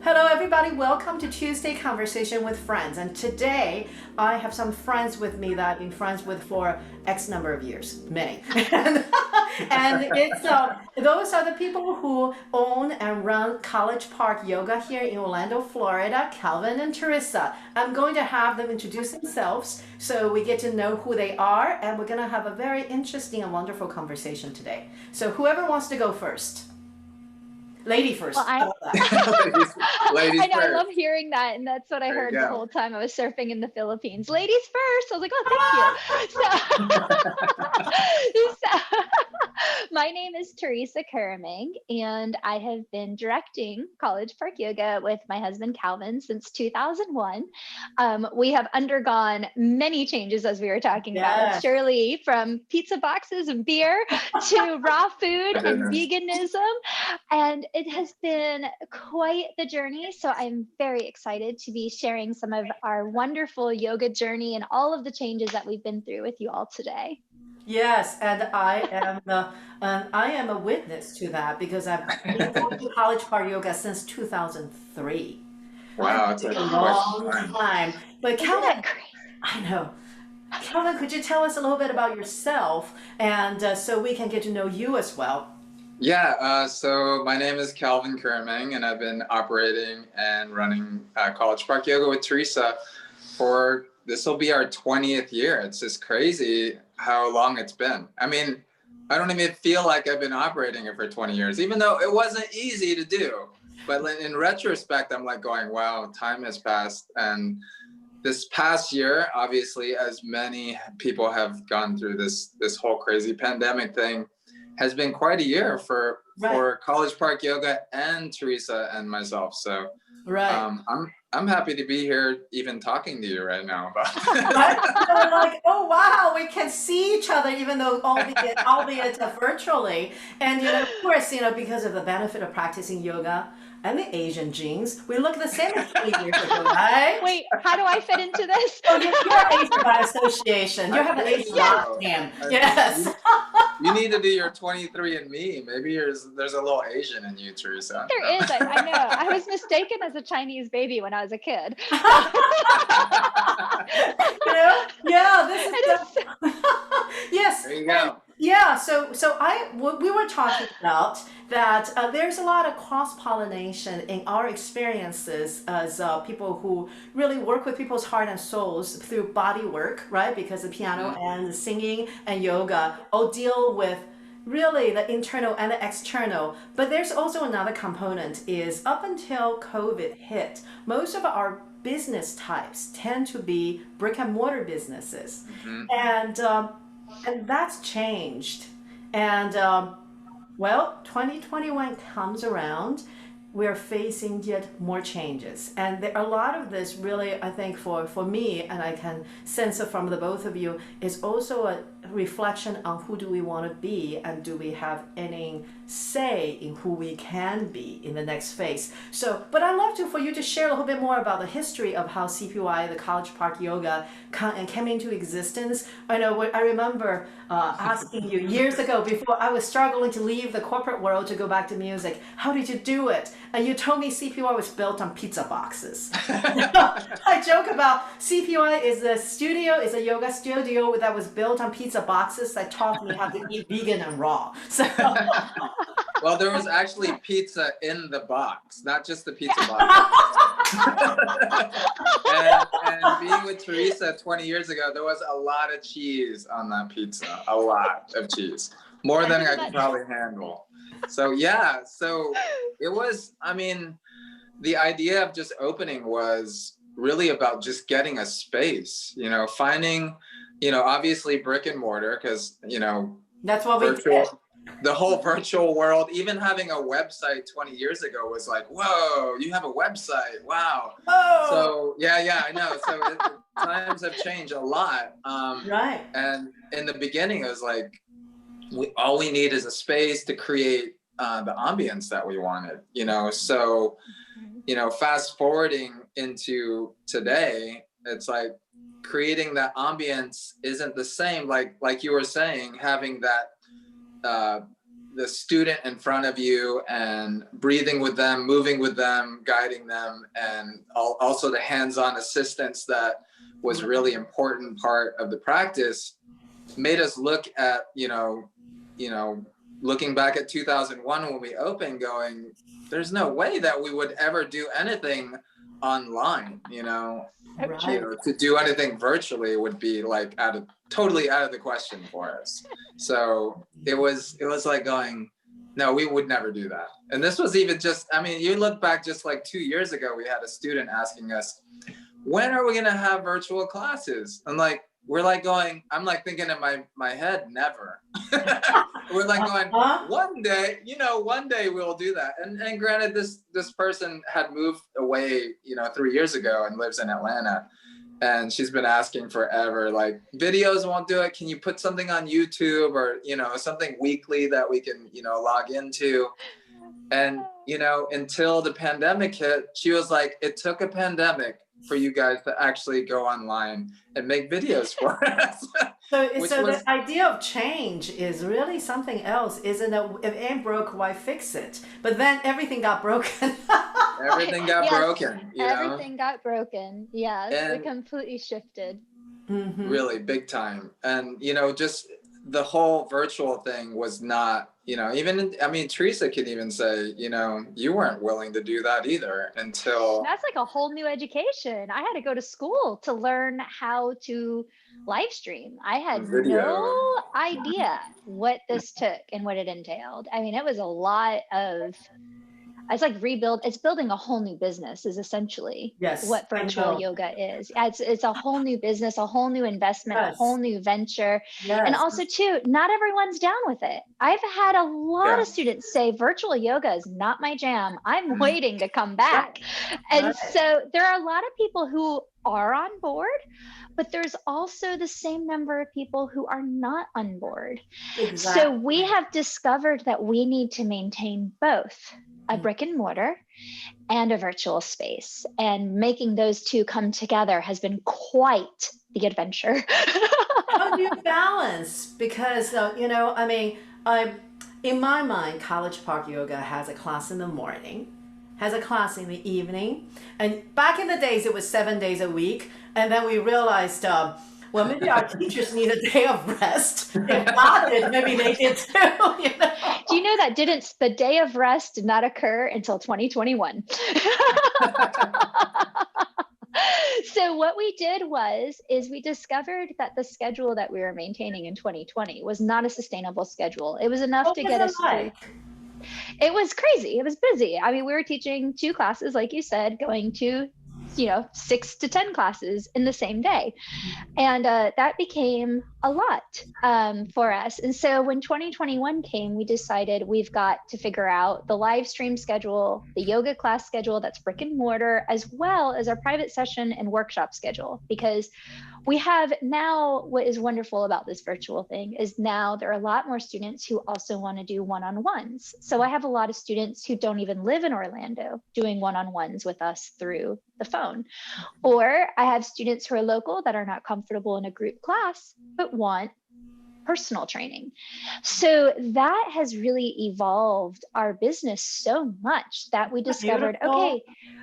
Hello, everybody. Welcome to Tuesday Conversation with Friends. And today I have some friends with me that I've been friends with for X number of years, many. And it's those are the people who own and run College Park Yoga here in Orlando, Florida, Calvin and Theresa. I'm going to have them introduce themselves so we get to know who they are, and we're going to have a very interesting and wonderful conversation today. So whoever wants to go first. Lady first. Well, ladies I know, first. I love hearing that, and that's what I heard the whole time I was surfing in the Philippines. Ladies first. I was like, oh, thank you. So, my name is Theresa Curameng, and I have been directing College Park Yoga with my husband Calvin since 2001. We have undergone many changes, as we were talking about with Shirley, from pizza boxes and beer to raw food and veganism, and it has been quite the journey. So I'm very excited to be sharing some of our wonderful yoga journey and all of the changes that we've been through with you all today. Yes, and I am a witness to that because I've been going to College Park Yoga since 2003. Wow, it's a long time. But Calvin, I know. Calvin, could you tell us a little bit about yourself, and so we can get to know you as well? Yeah, so my name is Calvin Curameng, and I've been operating and running College Park Yoga with Theresa for, this will be our 20th year. It's just crazy how long it's been. I mean, I don't even feel like I've been operating it for 20 years, even though it wasn't easy to do. But in retrospect, I'm like going, wow, time has passed. And this past year, obviously, as many people have gone through this whole crazy pandemic thing, has been quite a year for College Park Yoga and Theresa and myself. So I'm happy to be here even talking to you right now about We're like, oh wow, we can see each other even though albeit virtually. And of course, because of the benefit of practicing yoga and the Asian genes, we look the same as 20 years ago, right? Wait, how do I fit into this? Oh, you're Asian by association. You have an Asian last name. Yes. You need to do your 23andMe. Maybe there's a little Asian in you, Theresa. There is. I know. I was mistaken as a Chinese baby when I was a kid. Yeah, this is yes. There you go. Yeah, so we were talking about that there's a lot of cross-pollination in our experiences as people who really work with people's heart and souls through body work, right? Because the piano and the singing and yoga all deal with really the internal and the external. But there's also another component is up until COVID hit, most of our business types tend to be brick and mortar businesses. And that's changed. And well, 2021 comes around, we're facing yet more changes. And a lot of this really, I think for me, and I can sense it from the both of you, is also a reflection on who do we want to be and do we have any say in who we can be in the next phase. So, but I'd love for you to share a little bit more about the history of how CPY, the College Park Yoga, came into existence. I know, I remember asking you years ago before I was struggling to leave the corporate world to go back to music, how did you do it? And you told me CPY was built on pizza boxes. I joke about CPY is a yoga studio that was built on pizza boxes that taught me how to eat vegan and raw. So. Well, there was actually pizza in the box, not just the pizza box. and being with Theresa 20 years ago, there was a lot of cheese on that pizza, a lot of cheese, more than I could probably handle. So yeah, so it was, I mean, the idea of just opening was really about just getting a space, finding, obviously brick and mortar, because, that's what we did. The whole virtual world, even having a website 20 years ago was like, whoa, you have a website, wow. Oh. So yeah, I know. So times have changed a lot. Right. And in the beginning, it was like, all we need is a space to create the ambience that we wanted, So, fast forwarding into today, it's like creating that ambience isn't the same. Like you were saying, having that the student in front of you and breathing with them, moving with them, guiding them, and also the hands-on assistance that was really important part of the practice, made us look at, looking back at 2001 when we opened, going, there's no way that we would ever do anything online, to do anything virtually would be like totally out of the question for us. So it was like going, no, we would never do that. And this was even just, you look back just like 2 years ago, we had a student asking us, when are we going to have virtual classes? I'm like thinking in my head, never. We're like going, one day we'll do that. And granted, this person had moved away, 3 years ago and lives in Atlanta. And she's been asking forever, like, videos won't do it. Can you put something on YouTube or, something weekly that we can, log into? And, until the pandemic hit, she was like, it took a pandemic for you guys to actually go online and make videos for us. So the idea of change is really something else, isn't it? If it ain't broke, why fix it? But then everything got broken. Everything got broken. Everything got broken. Yes, it completely shifted. Mm-hmm. Really big time. And, just the whole virtual thing was not, Theresa could even say, you weren't willing to do that either until. That's like a whole new education. I had to go to school to learn how to live stream. I had no idea what this took and what it entailed. It was a lot of, it's like it's building a whole new business is essentially what virtual yoga is. It's a whole new business, a whole new investment, a whole new venture. And also too, not everyone's down with it. I've had a lot of students say virtual yoga is not my jam. I'm waiting to come back. And so there are a lot of people who are on board, but there's also the same number of people who are not on board. Exactly. So we have discovered that we need to maintain both a brick and mortar and a virtual space, and making those two come together has been quite the adventure. How do you balance? Because, in my mind, College Park Yoga has a class in the morning, has a class in the evening. And back in the days, it was 7 days a week. And then we realized, maybe our teachers need a day of rest. If not, maybe they did too. Do you know that the day of rest did not occur until 2021? So what we did is we discovered that the schedule that we were maintaining in 2020 was not a sustainable schedule. It was enough to get us through. It was crazy. It was busy. We were teaching 2 classes, like you said, going to 6 to 10 classes in the same day. And that became a lot for us. And so when 2021 came, we decided we've got to figure out the live stream schedule, the yoga class schedule that's brick and mortar, as well as our private session and workshop schedule. Because we have now, what is wonderful about this virtual thing is now there are a lot more students who also want to do one-on-ones. So I have a lot of students who don't even live in Orlando doing one-on-ones with us through the phone. Or I have students who are local that are not comfortable in a group class, but want personal training. So that has really evolved our business so much that we discovered,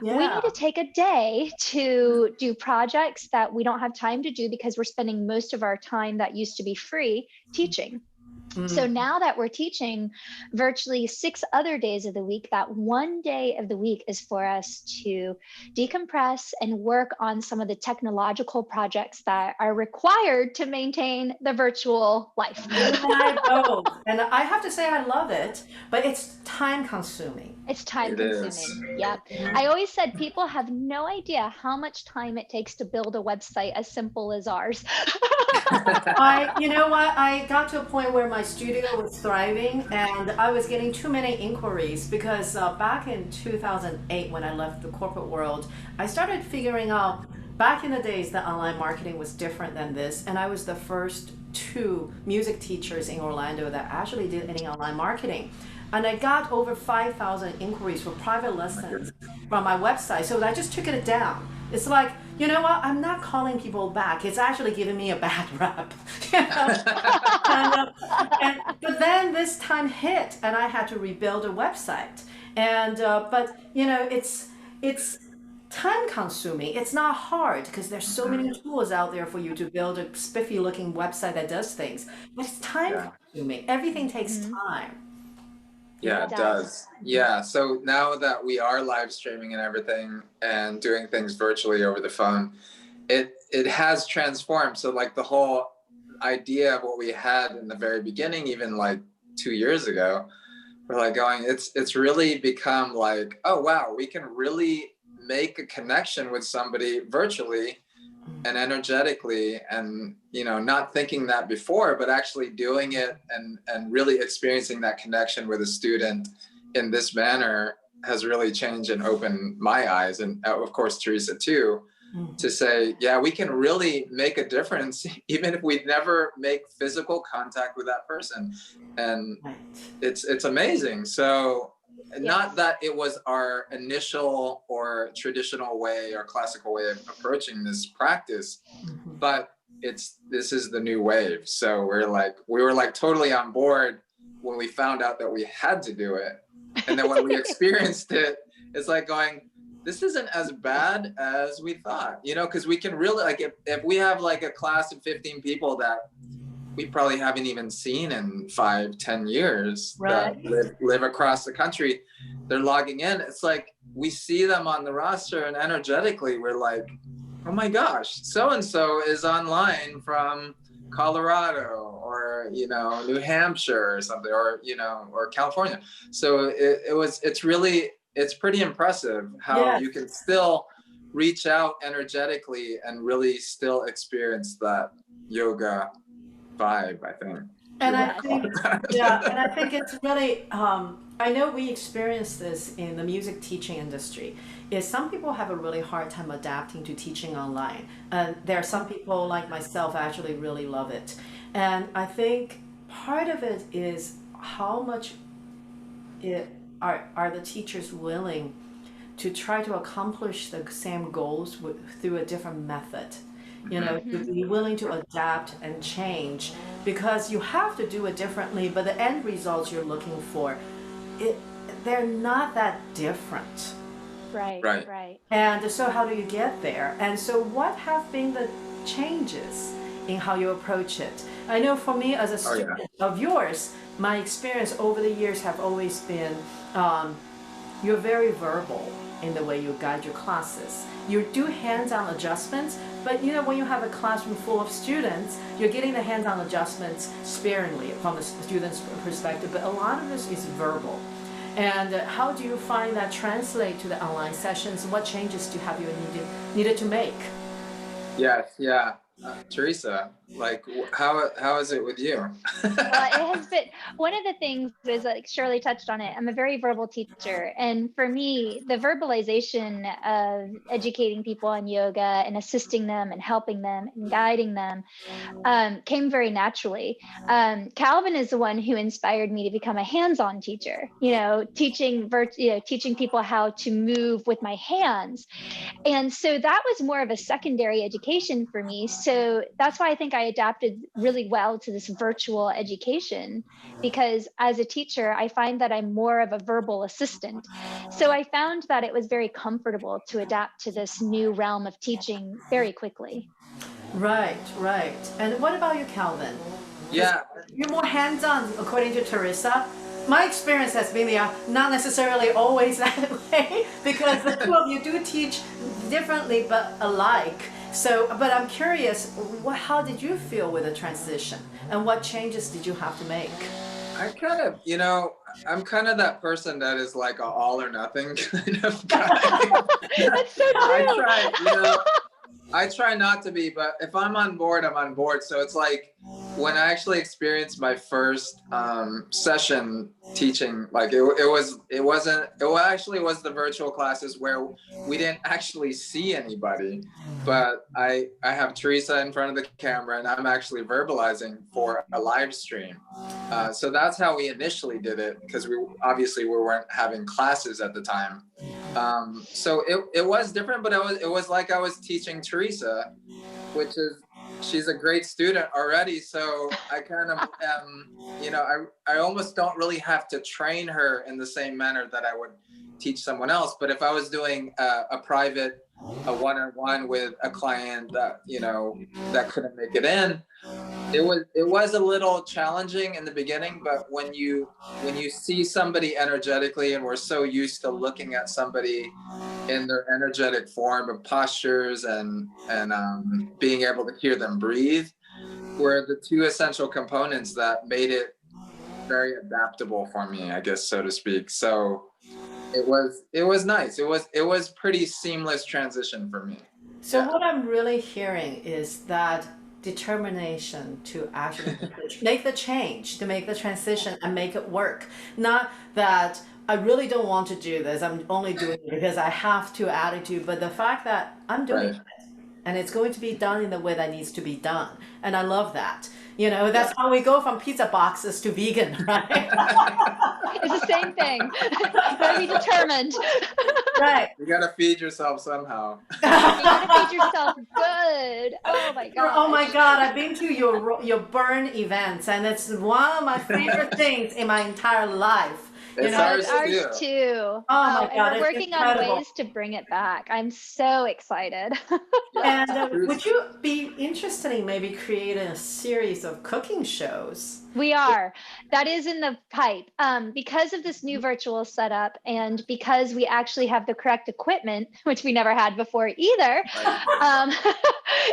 we need to take a day to do projects that we don't have time to do because we're spending most of our time that used to be free teaching. So now that we're teaching virtually 6 other days of the week, that one day of the week is for us to decompress and work on some of the technological projects that are required to maintain the virtual life. And I have to say, I love it, but it's time consuming. It's time consuming. Yep. I always said people have no idea how much time it takes to build a website as simple as ours. I got to a point where my studio was thriving and I was getting too many inquiries because back in 2008, when I left the corporate world, I started figuring out back in the days that online marketing was different than this. And I was the first 2 music teachers in Orlando that actually did any online marketing. And I got over 5,000 inquiries for private lessons from my website. So I just took it down. It's like, you know what? I'm not calling people back. It's actually giving me a bad rep. You know? But then this time hit, and I had to rebuild a website. And but you know, it's time consuming. It's not hard because there's so many tools out there for you to build a spiffy looking website that does things. But it's time consuming. Everything takes time. Yeah, it does. Yeah. So now that we are live streaming and everything and doing things virtually over the phone, it has transformed. So like the whole idea of what we had in the very beginning, even like 2 years ago, we're like going, it's really become like, oh wow, we can really make a connection with somebody virtually and energetically, and you know, not thinking that before, but actually doing it and really experiencing that connection with a student in this manner has really changed and opened my eyes, and of course Theresa too, to say, yeah, we can really make a difference even if we never make physical contact with that person. And it's amazing. So not that it was our initial or traditional way or classical way of approaching this practice, but this is the new wave. So we were like totally on board when we found out that we had to do it. And then when we experienced it, it's like going, this isn't as bad as we thought, you know, because we can really, like, if we have like a class of 15 people that we probably haven't even seen in 5-10 years, that live across the country, they're logging in. It's like we see them on the roster, and energetically we're like, oh my gosh, so-and-so is online from Colorado or, you know, New Hampshire or something, or, you know, or California. So it's pretty impressive how you can still reach out energetically and really still experience that yoga vibe, I think. And I think, and I think it's really, I know we experience this in the music teaching industry, is some people have a really hard time adapting to teaching online. And there are some people like myself actually really love it. And I think part of it is how much are the teachers willing to try to accomplish the same goals through a different method, you know, to be willing to adapt and change, because you have to do it differently, but the end results you're looking for, they're not that different. Right. And so how do you get there? And so what have been the changes in how you approach it? I know for me as a student of yours, my experience over the years have always been, you're very verbal in the way you guide your classes. You do hands-on adjustments, but you know, when you have a classroom full of students, you're getting the hands-on adjustments sparingly from the student's perspective, but a lot of this is verbal. And how do you find that translate to the online sessions? What changes do you have needed to make? Yes, Theresa, like how is it with you? Well, it has been, one of the things is, like Shirley touched on it, I'm a very verbal teacher. And for me, the verbalization of educating people on yoga and assisting them and helping them and guiding them came very naturally. Calvin is the one who inspired me to become a hands-on teacher, you know, teaching people how to move with my hands. And so that was more of a secondary education for me. So that's why I think I adapted really well to this virtual education, because as a teacher, I find that I'm more of a verbal assistant. So I found that it was very comfortable to adapt to this new realm of teaching very quickly. Right. And what about you, Calvin? Yeah. You're more hands-on, according to Theresa. My experience has been not necessarily always that way, because the two of you do teach differently but alike. So, but I'm curious, how did you feel with the transition, and what changes did you have to make? I kind of, you know, I'm kind of that person that is like an all or nothing kind of guy. That's so true. I try not to be, but if I'm on board, I'm on board. So it's like when I actually experienced my first session teaching, like it was the virtual classes where we didn't actually see anybody, but I have Theresa in front of the camera and I'm actually verbalizing for a live stream. So that's how we initially did it, because we weren't having classes at the time. So it was different, but it was like I was teaching Theresa, which is, she's a great student already. So I kind of you know, I almost don't really have to train her in the same manner that I would teach someone else. But if I was doing a private, a one-on-one with a client that, you know, that couldn't make it in, it was a little challenging in the beginning, but when you see somebody energetically, and we're so used to looking at somebody in their energetic form of postures and being able to hear them breathe, were the two essential components that made it very adaptable for me, I guess, so to speak. So it was nice. It was pretty seamless transition for me. So Yeah. what I'm really hearing is that determination to actually make the change, to make the transition and make it work. Not that I really don't want to do this, I'm only doing it because I have to attitude, but the fact that I'm doing Right. it and it's going to be done in the way that needs to be done. And I love that. You know, that's how we go from pizza boxes to vegan, right? It's the same thing. You gotta be determined. Right. You gotta feed yourself somehow. You gotta feed yourself good. Oh my god. Oh my God, I've been to your burn events, and it's one of my favorite things in my entire life. You It's know, ours Ours too. too. my And God, we're it's working on incredible. ways to bring it back. I'm so excited. Yeah. And would you be interested in maybe creating a series of cooking shows? We are. That is in the pipe. Because of this new virtual setup and because we actually have the correct equipment, which we never had before either,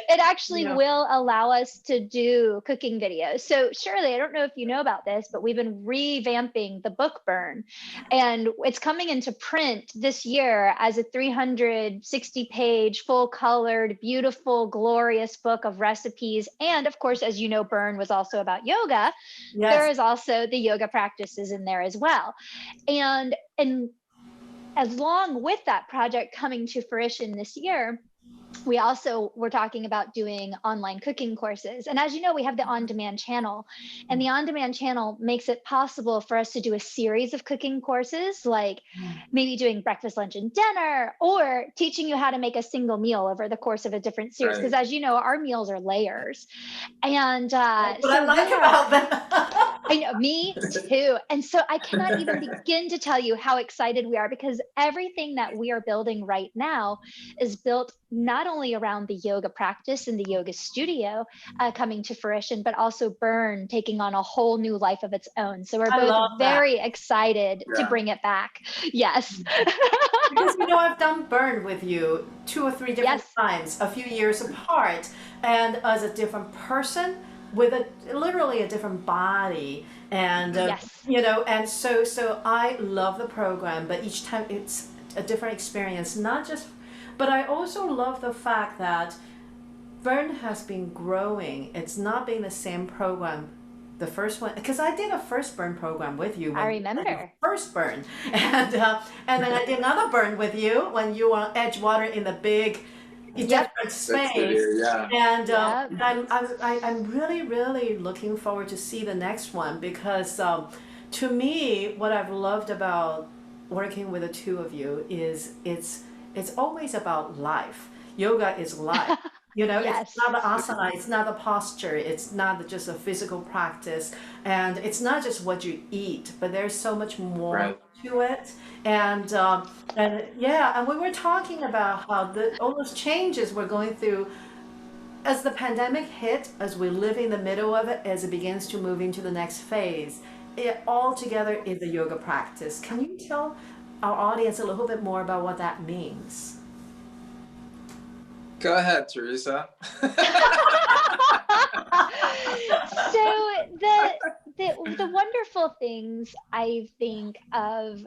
it actually Yeah. will allow us to do cooking videos. So Shirley, I don't know if you know about this, but we've been revamping the book Burn, and it's coming into print this year as a 360-page, full-colored, beautiful, glorious book of recipes. And of course, as you know, Burn was also about yoga. Yes. There is also the yoga practices in there as well. And along with that project coming to fruition this year, we also were talking about doing online cooking courses. And as you know, we have the on-demand channel, and the on-demand channel makes it possible for us to do a series of cooking courses, like maybe doing breakfast, lunch, and dinner, or teaching you how to make a single meal over the course of a different series. Because as you know, our meals are layers. And What I like about that. I know, me too. And so I cannot even begin to tell you how excited we are, because everything that we are building right now is built not only around the yoga practice and the yoga studio coming to fruition, but also Burn taking on a whole new life of its own. So we're both very excited to bring it back. Yes. Because you know, I've done Burn with you 2 or 3 different times, a few years apart, and as a different person with literally a different body, and you know, and so I love the program, but each time it's a different experience, not just. But I also love the fact that Burn has been growing. It's not being the same program. The first one, because I did a first Burn program with you. I remember. First Burn, and then I did another Burn with you when you were Edgewater in the big different space. And I'm really looking forward to see the next one, because to me, what I've loved about working with the two of you is it's always about life. Yoga is life. You know, it's not the asana, it's not the posture, it's not just a physical practice, and it's not just what you eat, but there's so much more to it. And we were talking about how all those changes we're going through as the pandemic hit, as we live in the middle of it, as it begins to move into the next phase. It all together is a yoga practice. Can you tell our audience a little bit more about what that means? Go ahead, Theresa. So the wonderful things I think of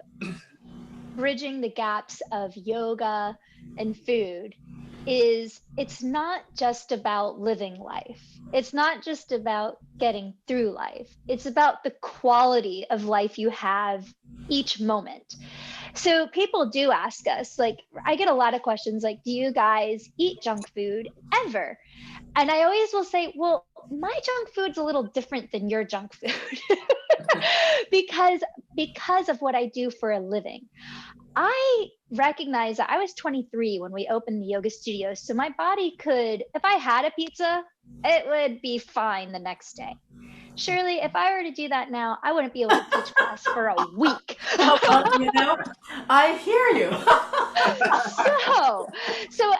bridging the gaps of yoga and food is it's not just about living life. It's not just about getting through life. It's about the quality of life you have each moment. So people do ask us, like, I get a lot of questions like, do you guys eat junk food ever? And I always will say, well, my junk food's a little different than your junk food because of what I do for a living. I recognized that I was 23 when we opened the yoga studio. So my body could, if I had a pizza, it would be fine the next day. Surely, if I were to do that now, I wouldn't be able to teach class for a week. Well, I hear you. So,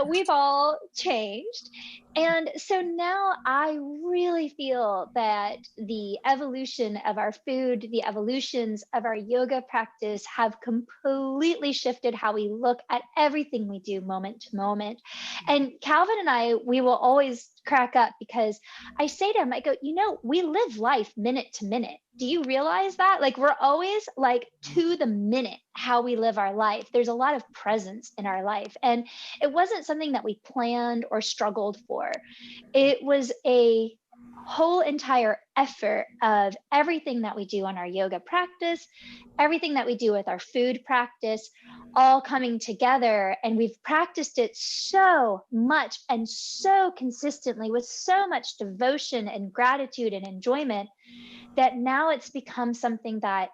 we've all changed. And so now I really feel that the evolution of our food, the evolutions of our yoga practice have completely shifted how we look at everything we do moment to moment. And Calvin and I, we will always crack up because I say to him, I go, we live life minute to minute. Do you realize that? Like, we're always like to the minute how we live our life. There's a lot of presence in our life. And it wasn't something that we planned or struggled for. It was a whole entire effort of everything that we do on our yoga practice, everything that we do with our food practice, all coming together. And we've practiced it so much and so consistently with so much devotion and gratitude and enjoyment that now it's become something that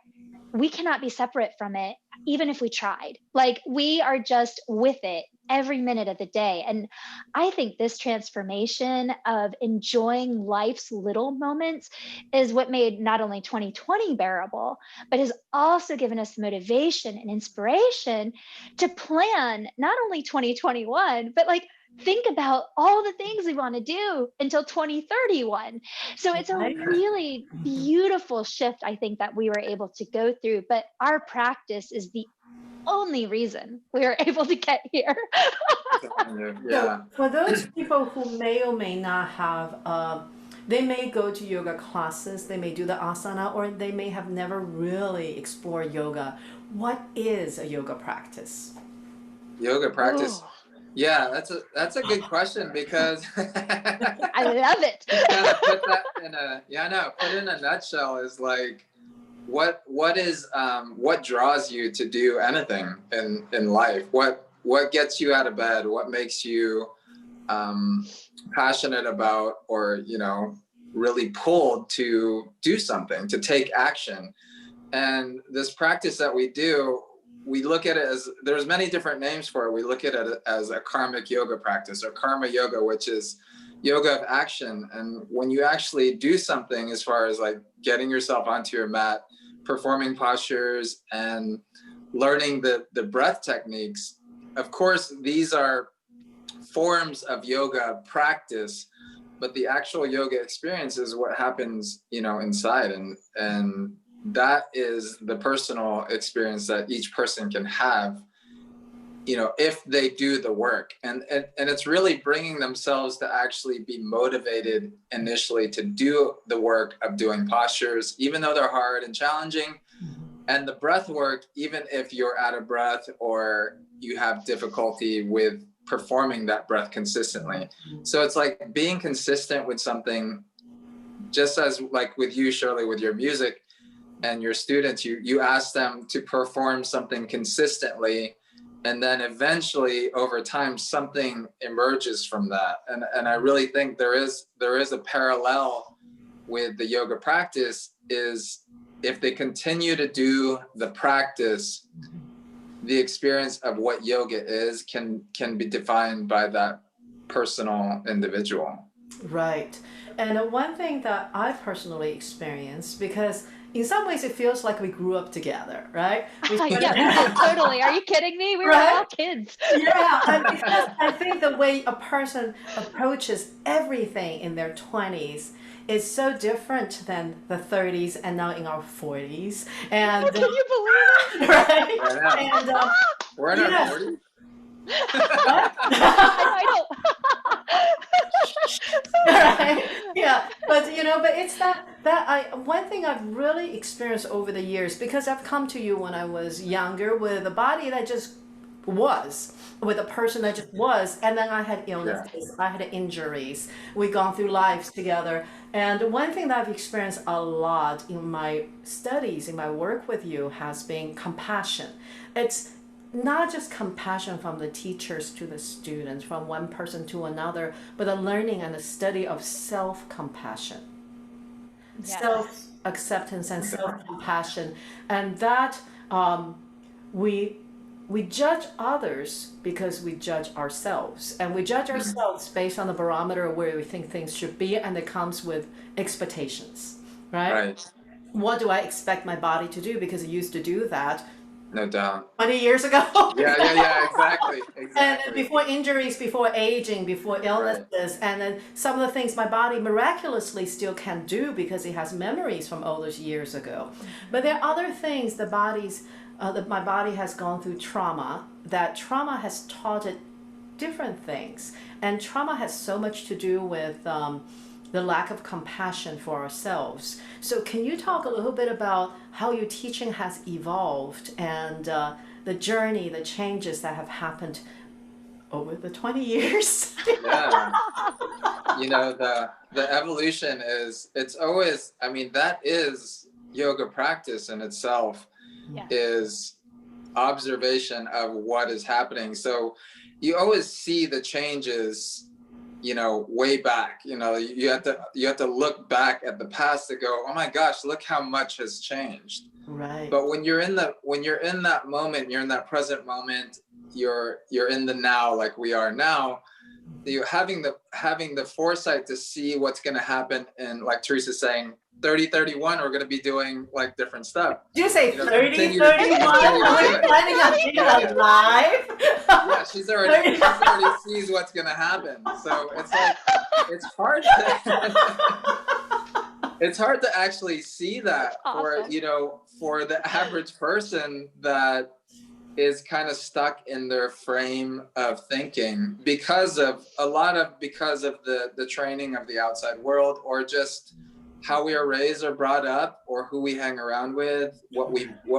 we cannot be separate from it, even if we tried. Like, we are just with it every minute of the day. And I think this transformation of enjoying life's little moments is what made not only 2020 bearable, but has also given us motivation and inspiration to plan not only 2021, but like think about all the things we want to do until 2031. So it's a really beautiful shift, I think, that we were able to go through. But our practice is the only reason we were able to get here. Yeah. So for those people who may or may not have, they may go to yoga classes, they may do the asana, or they may have never really explored yoga. What is a yoga practice? Yoga practice. Ooh. Yeah, that's a good question because I love it. kind of put that in put in a nutshell is like what draws you to do anything in life? What gets you out of bed? What makes you passionate about, or really pulled to do something, to take action? And this practice that we do, we look at it as, there's many different names for it. We look at it as a karmic yoga practice, or karma yoga, which is yoga of action. And when you actually do something, as far as like getting yourself onto your mat, performing postures, and learning the breath techniques, of course, these are forms of yoga practice, but the actual yoga experience is what happens, inside. And that is the personal experience that each person can have, if they do the work. And it's really bringing themselves to actually be motivated initially to do the work of doing postures, even though they're hard and challenging, and the breath work, even if you're out of breath or you have difficulty with performing that breath consistently. So it's like being consistent with something, just as like with you, Shirley, with your music and your students, you ask them to perform something consistently, and then eventually over time something emerges from that. And I really think there is a parallel with the yoga practice, is if they continue to do the practice, the experience of what yoga is can be defined by that personal individual. Right. And one thing that I've personally experienced, because in some ways it feels like we grew up together, right? Yeah, totally. Are you kidding me? We were all kids. Yeah, and because I think the way a person approaches everything in their 20s is so different than the 30s and now in our 40s. And can you believe it? Right? And we're in our 40s. I don't. Right? Yeah, but it's one thing I've really experienced over the years, because I've come to you when I was younger with a body that just was, with a person that just was, and then I had illnesses, I had injuries, we've gone through lives together. And one thing that I've experienced a lot in my studies, in my work with you, has been compassion. It's not just compassion from the teachers to the students, from one person to another, but the learning and the study of self-compassion, self-acceptance and self-compassion. And that we we judge others because we judge ourselves, and we judge ourselves based on the barometer of where we think things should be, and it comes with expectations, right? Right. What do I expect my body to do because it used to do that No doubt. 20 years ago? Yeah, exactly. And Exactly. then before injuries, before aging, before illnesses, Right. and then some of the things my body miraculously still can do because it has memories from all those years ago. But there are other things that my body has gone through trauma, that trauma has taught it different things. And trauma has so much to do with the lack of compassion for ourselves. So, can you talk a little bit about how your teaching has evolved and the journey, the changes that have happened over the 20 years? Yeah. You know, the evolution is, it's always, I mean, that is yoga practice in itself, Yeah. is observation of what is happening. So you always see the changes, you know, way back. You know, you have to look back at the past to go, oh my gosh, look how much has changed. Right. But when you're in that moment, you're in that present moment, you're in the now, like we are now. You having the foresight to see what's going to happen, and like Teresa's saying, 30-31, we're going to be doing like different stuff. Did you say You know, 30, continue 31? to do We're it. planning on being Yeah. alive? Yeah, she's already sees what's going to happen. So it's like, it's hard it's hard to actually see that for, Awesome. you know, for the average person that is kind of stuck in their frame of thinking because of the training of the outside world, or just how we are raised or brought up, or who we hang around with, what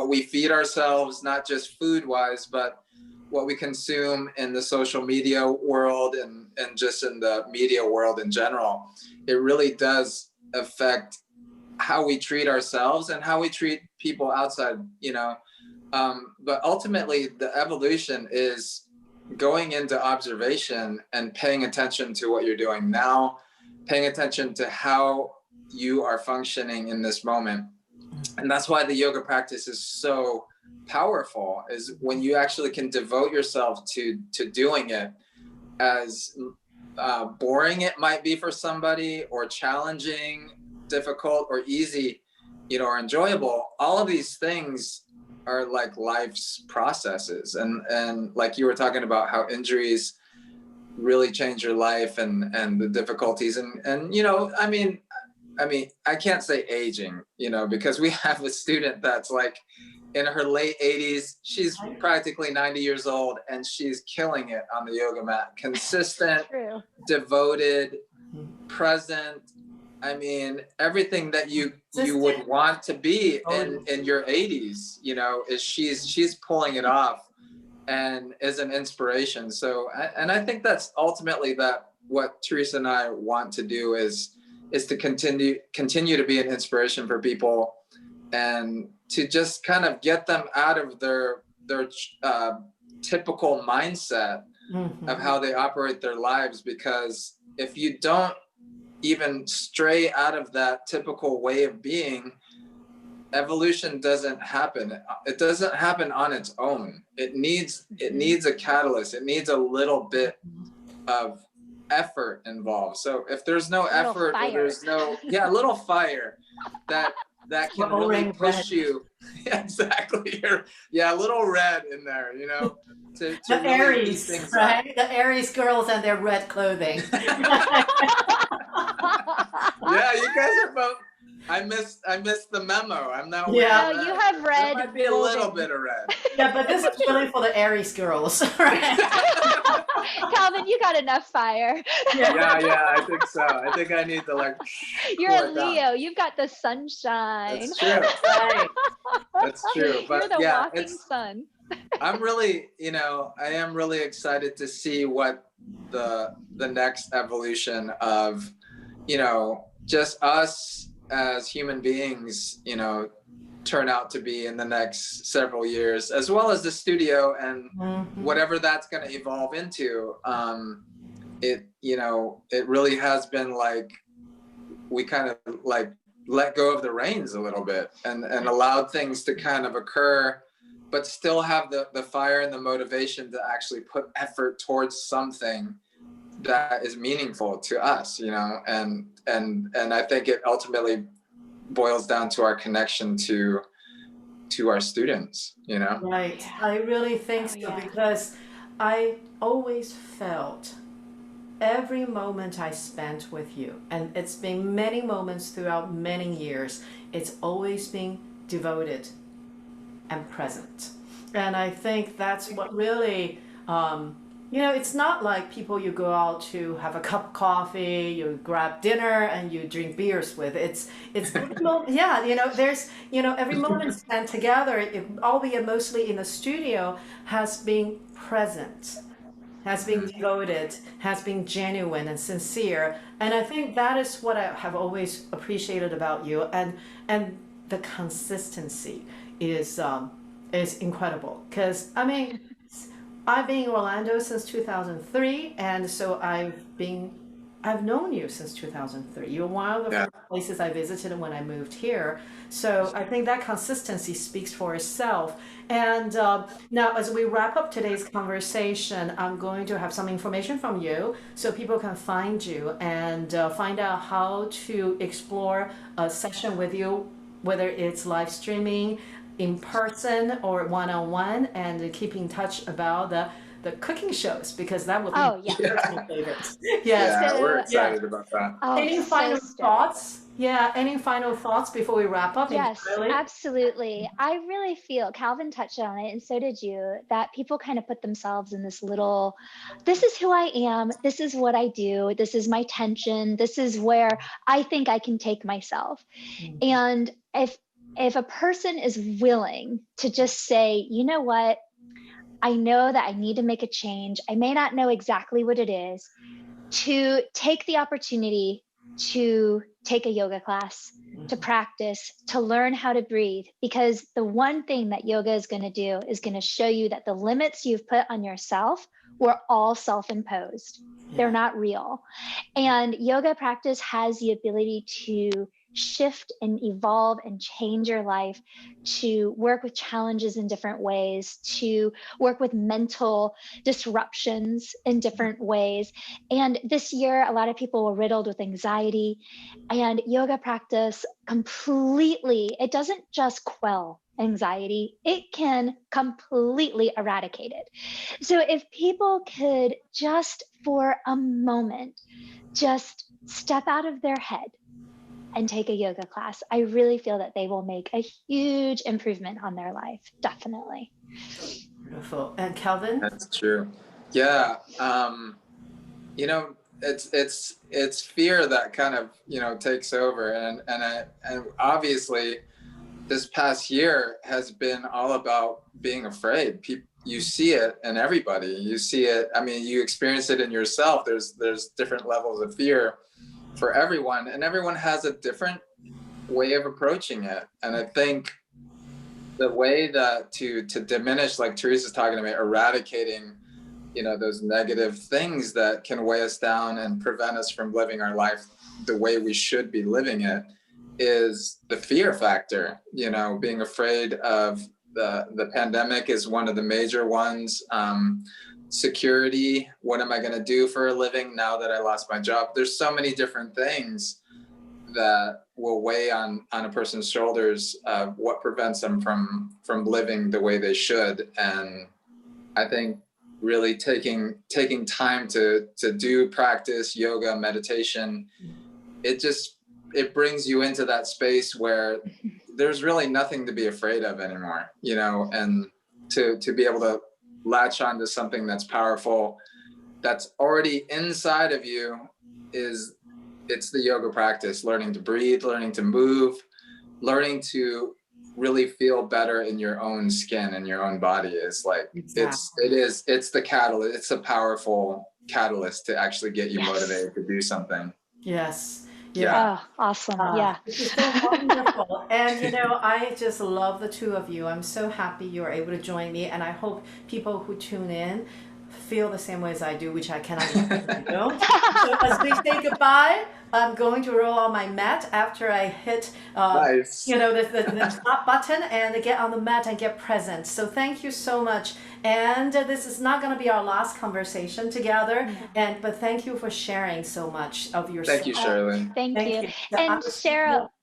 we feed ourselves, not just food wise, but what we consume in the social media world and just in the media world in general. It really does affect how we treat ourselves and how we treat people outside, you know. But ultimately, the evolution is going into observation and paying attention to what you're doing now, paying attention to how you are functioning in this moment. And that's why the yoga practice is so powerful, is when you actually can devote yourself to doing it. As boring it might be for somebody, or challenging, difficult, or easy, you know, or enjoyable, all of these things are like life's processes. And like you were talking about how injuries really change your life, and the difficulties, and you know, I mean I can't say aging, you know, because we have a student that's like in her late 80s. She's practically 90 years old, and she's killing it on the yoga mat. Consistent, True. devoted, present. I mean, everything that you would want to be in your 80s, you know, is she's pulling it off, and is an inspiration. So, and I think that's ultimately that what Teresa and I want to do is to continue to be an inspiration for people, and to just kind of get them out of their typical mindset of how they operate their lives. Because if you don't even stray out of that typical way of being, evolution doesn't happen. It doesn't happen on its own. It needs a catalyst. It needs a little bit of effort involved. So if there's no effort, or there's no a little fire that can really push you. Yeah, exactly. A little red in there, you know, to The really Aries, things right? The Aries girls and their red clothing. Yeah, you guys are both. I missed the memo. I'm now wearing No, red. you have red. There might be a little bit of red. Yeah, but this is really for the Aries girls, right? Calvin, you got enough fire. Yeah, I think so. I think I need to like. You're a Leo. You've got the sunshine. That's true. Right. That's true. But You're the yeah, walking sun. I'm really, I am really excited to see what the next evolution of, just us as human beings, turn out to be in the next several years, as well as the studio and whatever that's going to evolve into. It really has been like, we kind of like let go of the reins a little bit and allowed things to kind of occur. but still have the fire and the motivation to actually put effort towards something that is meaningful to us, you know, and I think it ultimately boils down to our connection to our students, you know. Right. I really think so, yeah. because I always felt every moment I spent with you, and it's been many moments throughout many years, it's always been devoted and present. And I think that's what really, you know, it's not like people you go out to have a cup of coffee, you grab dinner, and you drink beers with. It's yeah, you know, there's, you know, every moment spent together, albeit mostly in the studio, has been present, has been devoted, has been genuine and sincere. And I think that is what I have always appreciated about you. And the consistency is incredible. Because I mean, I've been in Orlando since 2003, and so I've known you since 2003. You're one of the Yeah. first places I visited when I moved here. So I think that consistency speaks for itself. And now, as we wrap up today's conversation, I'm going to have some information from you so people can find you and find out how to explore a session with you, whether it's live streaming, in person, or one-on-one, and keep in touch about the cooking shows, because that would be Oh, yeah. my personal favorites. Yes. Yeah, So- we're excited about that. Oh, Any so final stoked. thoughts? Yeah, any final thoughts before we wrap up? Yes, entirely? absolutely. I really feel, Calvin touched on it, and so did you, that people kind of put themselves in this little, this is who I am, this is what I do, this is my tension, this is where I think I can take myself. And if a person is willing to just say, you know what, I know that I need to make a change, I may not know exactly what it is, to take the opportunity to take a yoga class, to practice, to learn how to breathe. Because the one thing that yoga is going to do is going to show you that the limits you've put on yourself were all self-imposed. They're not real. And yoga practice has the ability to shift and evolve and change your life, to work with challenges in different ways, to work with mental disruptions in different ways. And this year, a lot of people were riddled with anxiety, and yoga practice completely, it doesn't just quell anxiety, it can completely eradicate it. So if people could just for a moment, just step out of their head and take a yoga class, I really feel that they will make a huge improvement on their life. Definitely. Beautiful. And Calvin? That's true. Yeah. You know, it's fear that kind of, you know, takes over, and obviously this past year has been all about being afraid. You see it in everybody. You see it. I mean, you experience it in yourself. There's different levels of fear for everyone, and everyone has a different way of approaching it. And I think the way that to diminish, like Theresa's talking about, eradicating, you know, those negative things that can weigh us down and prevent us from living our life the way we should be living it, is the fear factor. You know, being afraid of the pandemic is one of the major ones. Security, what am I going to do for a living now that I lost my job? There's so many different things that will weigh on a person's shoulders, what prevents them from living the way they should. And I think really taking time to do practice, yoga, meditation, it brings you into that space where there's really nothing to be afraid of anymore, you know, and to be able to latch onto something that's powerful, that's already inside of you. It's the yoga practice, learning to breathe, learning to move, learning to really feel better in your own skin and your own body is like, Exactly. it's the catalyst. It's a powerful catalyst to actually get you motivated to do something. Yes. Yeah. Oh, awesome. Yeah. This is so wonderful. And, you know, I just love the two of you. I'm so happy you're able to join me. And I hope people who tune in feel the same way as I do, which I cannot do. So as we say goodbye, I'm going to roll on my mat after I hit, Nice. the stop button and get on the mat and get present. So thank you so much. And this is not going to be our last conversation together. But thank you for sharing so much of your Thank you, Shirley. Thank you. So And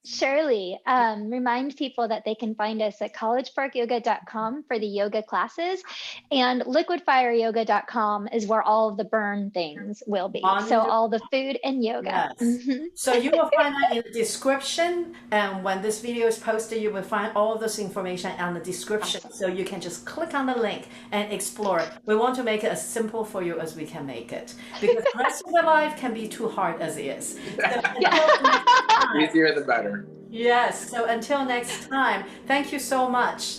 Shirley, remind people that they can find us at collegeparkyoga.com for the yoga classes, and liquidfireyoga.com is where all of the burn things will be. So all the food and yoga. Yes. So you will find that in the description, and when this video is posted, you will find all of this information on the description. So you can just click on the link and explore. We want to make it as simple for you as we can make it, because the rest of the life can be too hard as it is. Easier the better. Yes. So until next time, thank you so much.